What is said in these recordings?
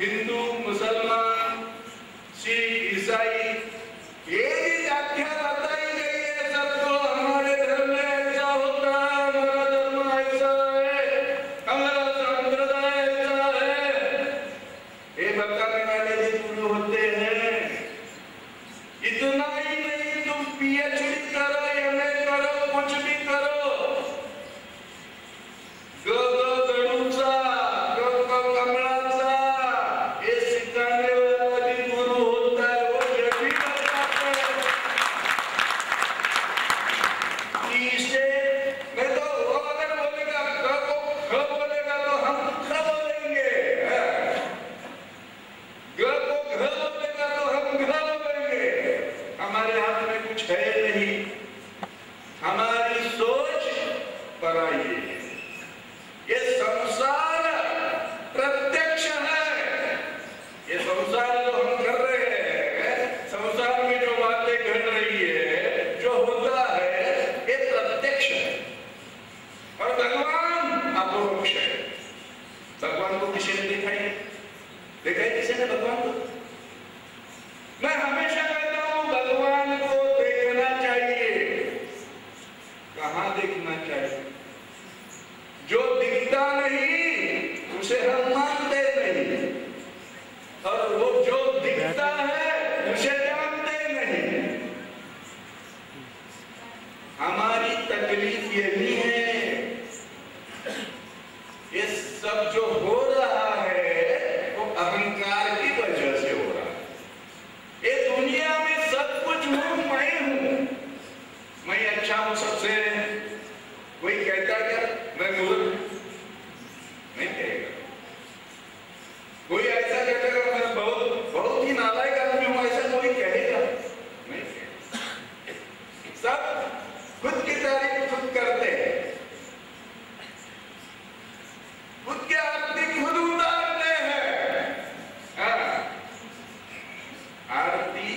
हिंदू, मुसलमान, सिख, ईसाई, ये भी व्याख्या बताई गई है सबको। हमारे धर्म में ऐसा होता है, हमारा धर्म ऐसा है, हमारा संप्रदाय ऐसा है, ये बताने वाले भी गुरु होते हैं। इतना ही नहीं, तुम पीएचडी करो, एमए करो, कुछ भी करो, गरुचा, कमलाचा, ये सिखाने वाला भी गुरु होता है। वो ये भी बताते हैं कि इसे मैं तो वो अगर बोलेगा क को ख बोलेगा तो हम ख बोलेंगे, ग को घ बोलेगा तो हम घ बोलेंगे। हमारे हाथ में कुछ है नहीं, हमारी सोच पराई है। ये संसार प्रत्यक्ष है, ये संसार जो हम कर रहे हैं, संसार में जो बातें घट रही है, जो होता है, ये प्रत्यक्ष है। और भगवान अपरोक्ष है। भगवान को किसी ने देखा है? देखा है किसी ने भगवान को? मैं हमेशा कहता हूं भगवान को देखना चाहिए। कहां देखना चाहिए? जो दिखता नहीं उसे हम मानते नहीं, और वो जो दिखता है उसे जानते नहीं। हमारी तकलीफ यही है, ये सब जो हो रहा है वो अहंकार की वजह से हो रहा है। ये दुनिया में सब कुछ हूं, मैं हूं, मैं अच्छा हूं सबसे। कोई कहता क्या मैं मूर्ख? नहीं कहेगा। कोई ऐसा कहता मैं बहुत ही नालायक आदमी हूं, ऐसा कोई कहेगा? नहीं कहेगा। सब खुद की तारीफ खुद करते हैं, खुद के आरती खुद उतारते हैं। आरती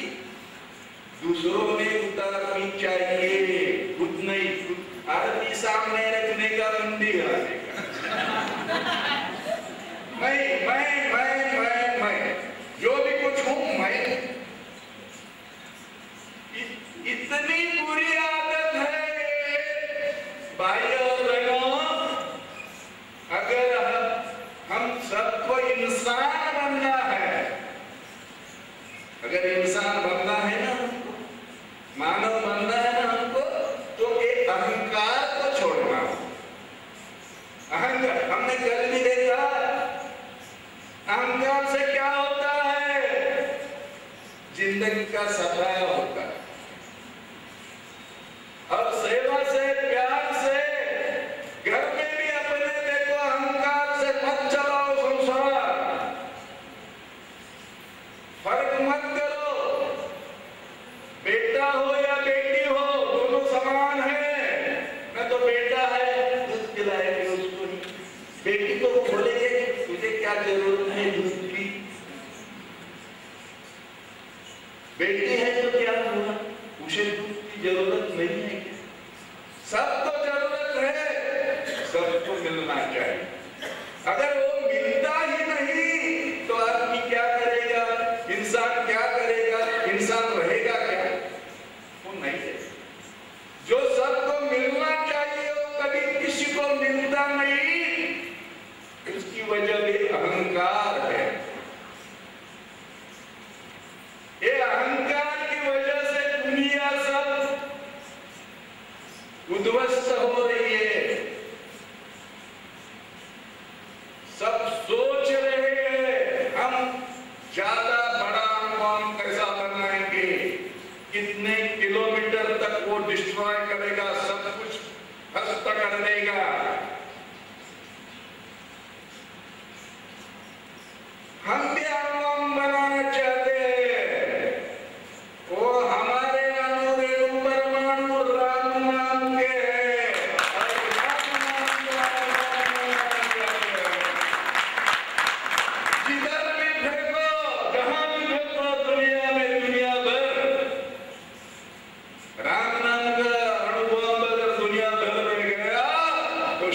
दूसरों में उतारनी चाहिए, खुद नहीं। आरती सामने रखने का, मंदिर आने का। मैं जो भी कुछ हूं मैं। इतनी बुरी आदत है भाई और बहनों। अगर हम सबको इंसान बनना है, अगर इंसान बनना है ना, मानव बनना है ना हमको, तो एक अहंकार को छोड़ना। अहंकार हमने कल भी देखा, अहंकार से क्या होता है? जिंदगी का सफाया होता है। और सेवा से, प्यार से, घर में भी अपने देखो, अहंकार से मत चलाओ संसार, फर्क मत करो। बेटा हो या बेटी हो, दोनों समान है। मैं तो बेटा है, दूध पिलाएंगे उसको, बेटी को बोलेंगे तुझे क्या जरूरत है दूध की? बेटी है तो क्या हुआ, उसे दूध की जरूरत नहीं है क्या? सबको जरूरत है, सबको मिलना चाहिए। अगर वो मिलता ही नहीं तो आदमी क्या करेगा? इंसान क्या करेगा? इंसान रहेगा क्या? वो नहीं है। जो सबको मिलना चाहिए वो कभी किसी को मिलता नहीं, उसकी वजह भी अहंकार है। ये अहंकार की वजह से दुनिया सब उद्ध्वस्त हो रही है। सब सोच रहे हैं हम ज्यादा बड़ा बम कैसा बनाएंगे, कितने किलोमीटर तक वो डिस्ट्रॉय करेगा, सब कुछ ध्वस्त कर देगा। हम भी बम बनाना चाहते हैं। वो हमारे अणु परमाणु राम नाम के हैं, जिधर भी फेंको, जहां भी फेंको दुनिया में, दुनिया भर राम नाम का अणु बम अगर दुनिया भर में गया तो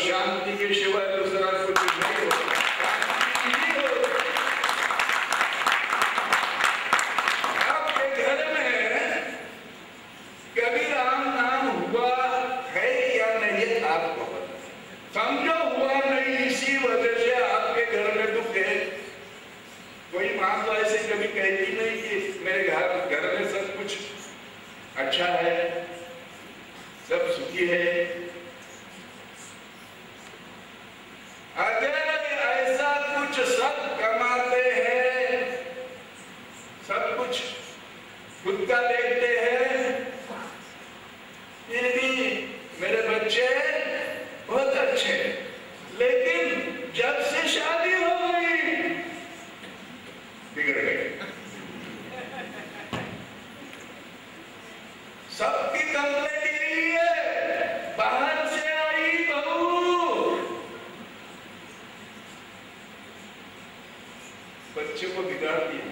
बच्चे को बिगाड़ दिया।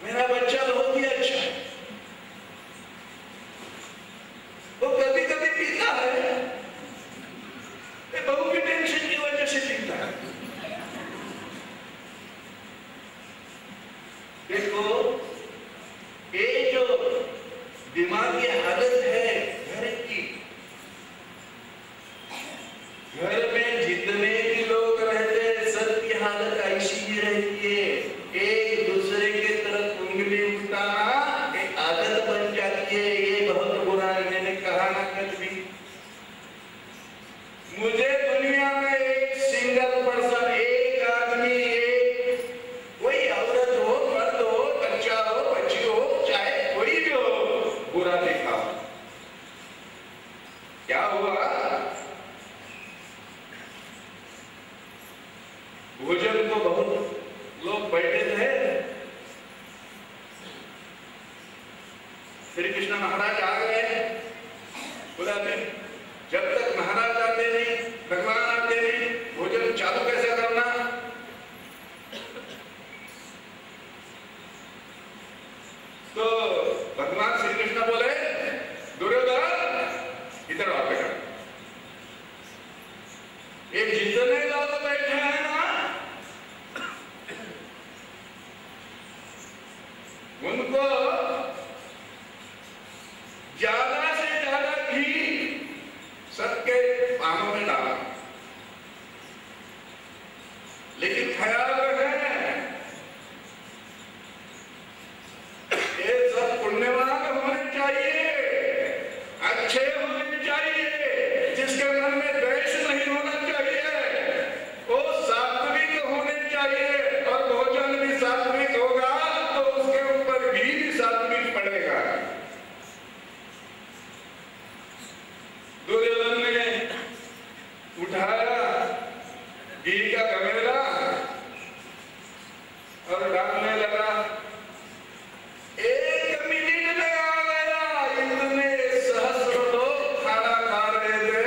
मेरा बच्चा बहुत ही अच्छा है, वो कभी कभी पीता है, बहू की टेंशन की वजह से पीता है। देखो ये जो दिमागी हालत है घर की, घर में जितने भी लोग रहते हैं सबकी हालत ऐसी ही रहती है। एक दूसरे की तरफ उंगली उठाना एक आदत बन जाती है। ये बहुत बुरा है। मैंने कहा ना कल भी, मुझे दुनिया में एक सिंगल पर्सन, एक आदमी, एक कोई औरत हो, मर्द हो, बच्चा हो, बच्ची हो, चाहे कोई भी हो, बुरा देखा। क्या हुआ? भोजन को बहुत लोग बैठे थे, श्री कृष्ण महाराज आ गए। बोला जब तक महाराज आते नहीं, भगवान आते नहीं, भोजन चालू कैसे करना? तो भगवान श्री कृष्ण बोले, दुर्योधन इधर आओ बेटा, ये जितने लोग बैठे हैं ना, उनको ज्यादा से ज्यादा घी सबके पानों में डाला, लेकिन ख्याल रखें ये सब पुण्यवान होने चाहिए, अच्छे होने चाहिए, जिसके मन में द्वेष नहीं होना चाहिए, वो सात्विक होने चाहिए। और भोजन भी सात्विक होगा तो उसके ऊपर घी भी सात्विक पड़ेगा। दुर्योधन ने उठाया घी का गमेला और डालने लगा। एक मिनट लगा गया, इतने सहस्र लोग खाना खा रहे थे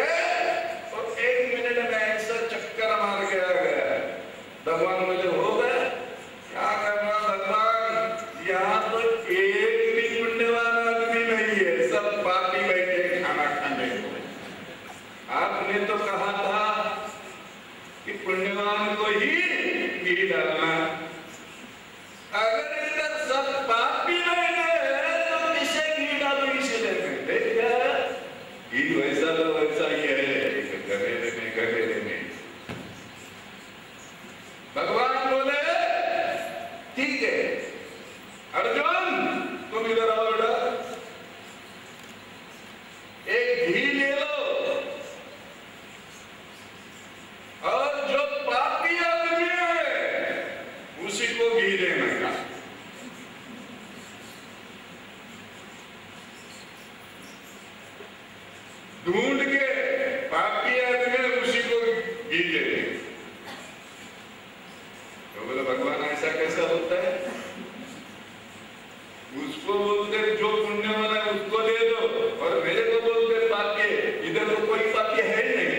और एक मिनट में ऐसा चक्कर मार के आ गया। भगवान मुझे हो गया, क्या करना भगवान, यहाँ तो एक भी पुण्यवान आदमी नहीं है, सब पापी बैठे खाना खाने को। आपने तो कहा था कि पुण्यवान को ही घी डालना, अगर इधर सब पापी बैठे हैं तो किसे घी डालो? इसलिए घी वैसा तो वैसा ही है, घरेरे में। भगवान बोले ठीक है अर्जुन, तुम इधर आओ बेटा, एक घी ले लो और जो पापी आदमी है उसी को घी देना का। ढूंढ के पापी आदमी उसी को घी दे। तो बोले भगवान ऐसा कैसा होता है? उसको बोलते जो पुण्यवान है उसको दे दो और मेरे को बोलते पापी, इधर तो कोई पापी है ही नहीं।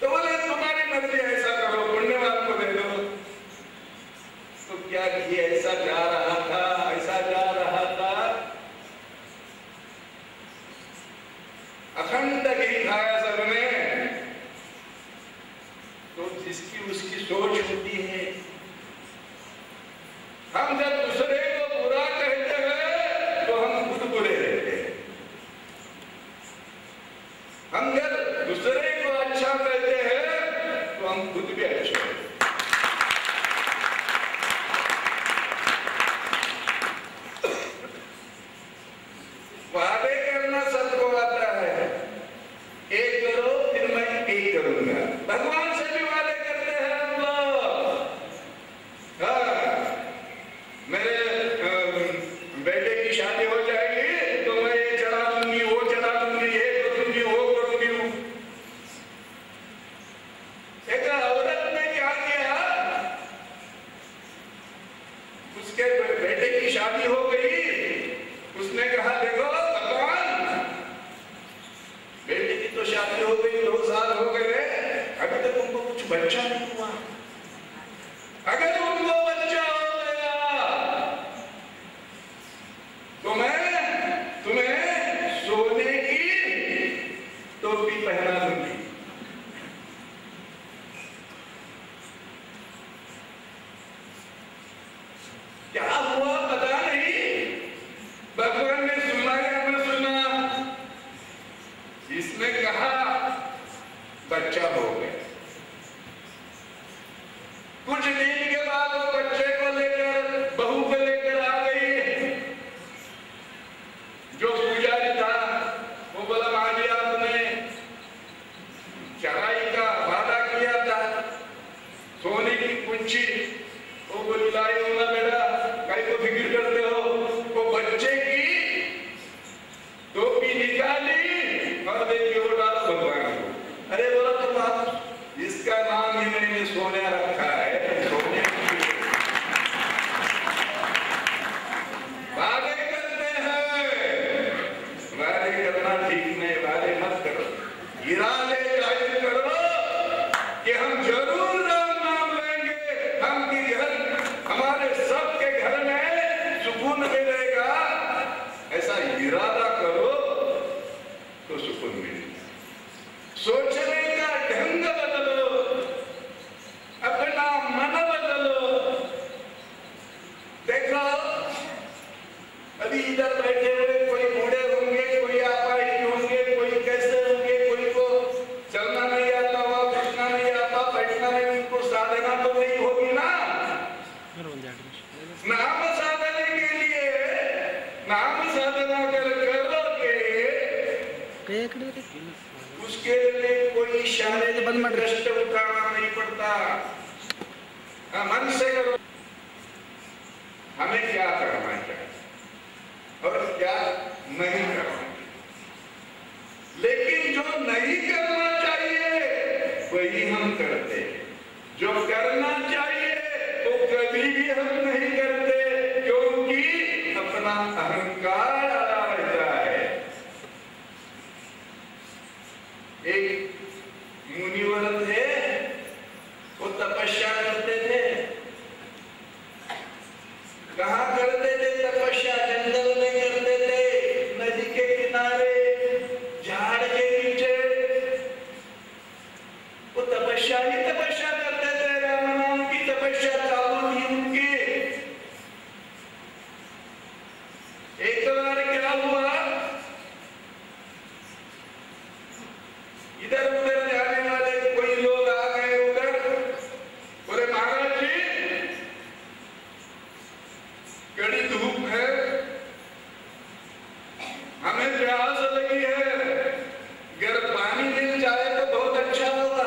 तो बोले तुम्हारी मर्जी, ऐसा करो, पुण्यवान को दे दो। तो क्या घी ऐसा जा रहा था, ऐसा जा रहा था, अखंड घी खाया सबने। तो जिसकी उसकी सोच होती है। हम जब दूसरे को बुरा कहते हैं तो हम खुद बुरे रहते हैं, हम जब दूसरे को अच्छा कहते हैं तो हम खुद भी अच्छे हैं। वादे करना सबको आता है, एक बच्चा नहीं हुआ। अगर उनको बच्चा हो गया तो मैं तुम्हें सोने की टोपी पहना दूंगी। क्या हुआ पता नहीं, भगवान ने सुना या न सुना, इसने कहा बच्चा हो गया। कुछ दिन के बाद वो बच्चे को लेकर बहू को लेकर आ गई। जो पुजारी था वो बोला, मां जी आपने चढ़ाई का वादा किया था, सोने की कुंची। वो बोली, लाई हो ना बेटा, कहीं को फिक्र करते हो। वो बच्चे की टोपी निकाली और देखिए वो डाला भगवान को। अरे बोला, तो बात इसका नाम ही मैंने सोने रखा है। सोने वादे करते हैं, वादे करना ठीक नहीं, वादे मत करो। इरादे जाहिर करो कि हम जरूर राम नाम लेंगे, हम की घर, हमारे सबके घर में सुकून मिलेगा। ऐसा इरादा करो तो सुकून मिलेगा। सोचने का ढंग बदलो, अपना मन बदलो। देखो अभी इधर बैठे हुए कोई बूढ़े होंगे, कोई अपाहिज होंगे, कोई कैसे होंगे, कोई को चलना नहीं आता हुआ, बैठना नहीं आता, बैठना नहीं, उनको साधना तो नहीं होगी ना। नाम साधने के लिए, नाम साधना करोगे, उसके लिए कोई शारीरिक कष्ट उठाना नहीं पड़ता। मन से करो। हमें क्या करना चाहिए और क्या नहीं करना चाहिए, लेकिन जो नहीं करना चाहिए वही हम करते हैं। जो करना चाहिए तो कभी भी हम नहीं करते, क्योंकि अपना अहंकार आ रहता है। एक मुनिवर थे, वो तपस्या करते थे। कहाँ करते थे तपस्या? जंगल में करते थे, नदी के किनारे, झाड़ के नीचे। वो तपस्या ही तपस्या करते थे, राम नाम की तपस्या चालू थी उनकी। एक बार क्या हुआ, इधर उधर जाने वाले कोई लोग आ गए उधर। बोले, महाराज जी कड़ी धूप है, हमें प्यास लगी है, अगर पानी मिल जाए तो बहुत अच्छा होगा।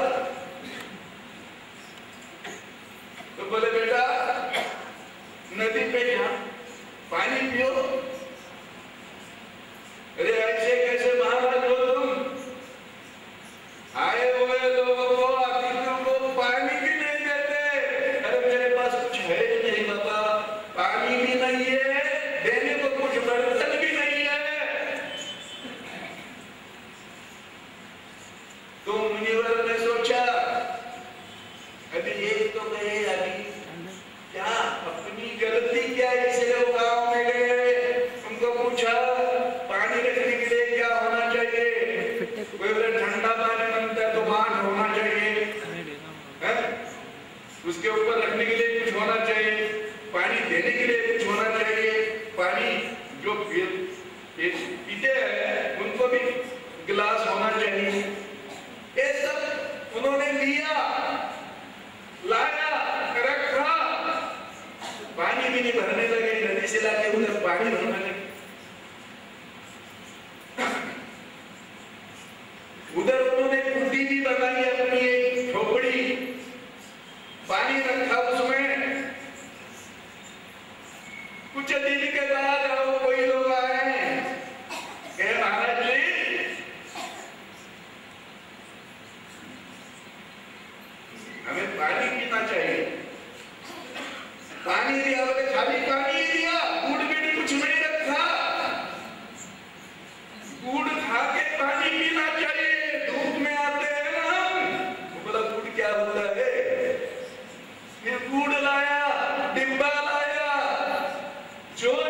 तो बोले, बेटा नदी पे जा, पानी पियो। अरे ऐसे कैसे महाराज हो तुम? आए हुए लोगों को, अतिथियों को पानी भी नहीं देते। अरे मेरे पास कुछ है नहीं बाबा, पानी भी नहीं है, देने को कुछ बर्तन भी नहीं है। तो मुनिवर ने सोचा, अभी एक तो गए, अभी क्या अपनी गलती क्या, इसलिए वो गांव में गए, उनको पूछा पानी रखने के लिए क्या होना चाहिए। कोई बोले ठंडा पानी बनता है तो बांध होना चाहिए, उसके ऊपर रखने के लिए कुछ होना चाहिए, पानी देने के लिए कुछ होना चाहिए, पानी जो पीते हैं उनको भी गिलास होना चाहिए। ये सब उन्होंने लिया, लाया, रखा, पानी भी नहीं भरने लगे। नदी से लाके उधर पानी भरने लगे। उधर उन्होंने कुंडी भी बनाई, अपनी एक झोपड़ी, पानी रखा उसमें। कुछ दिन के बाद कोई लोग आए, कहे महाराज जी हमें पानी पीना चाहिए। पानी दिया, बोले खाली पानी ही दिया, गुड़ भी कुछ नहीं रखा। गुड़ खा के पानी पीना चाहिए, धूप में आते हैं ना हम। बोला गुड़ क्या होता है? जो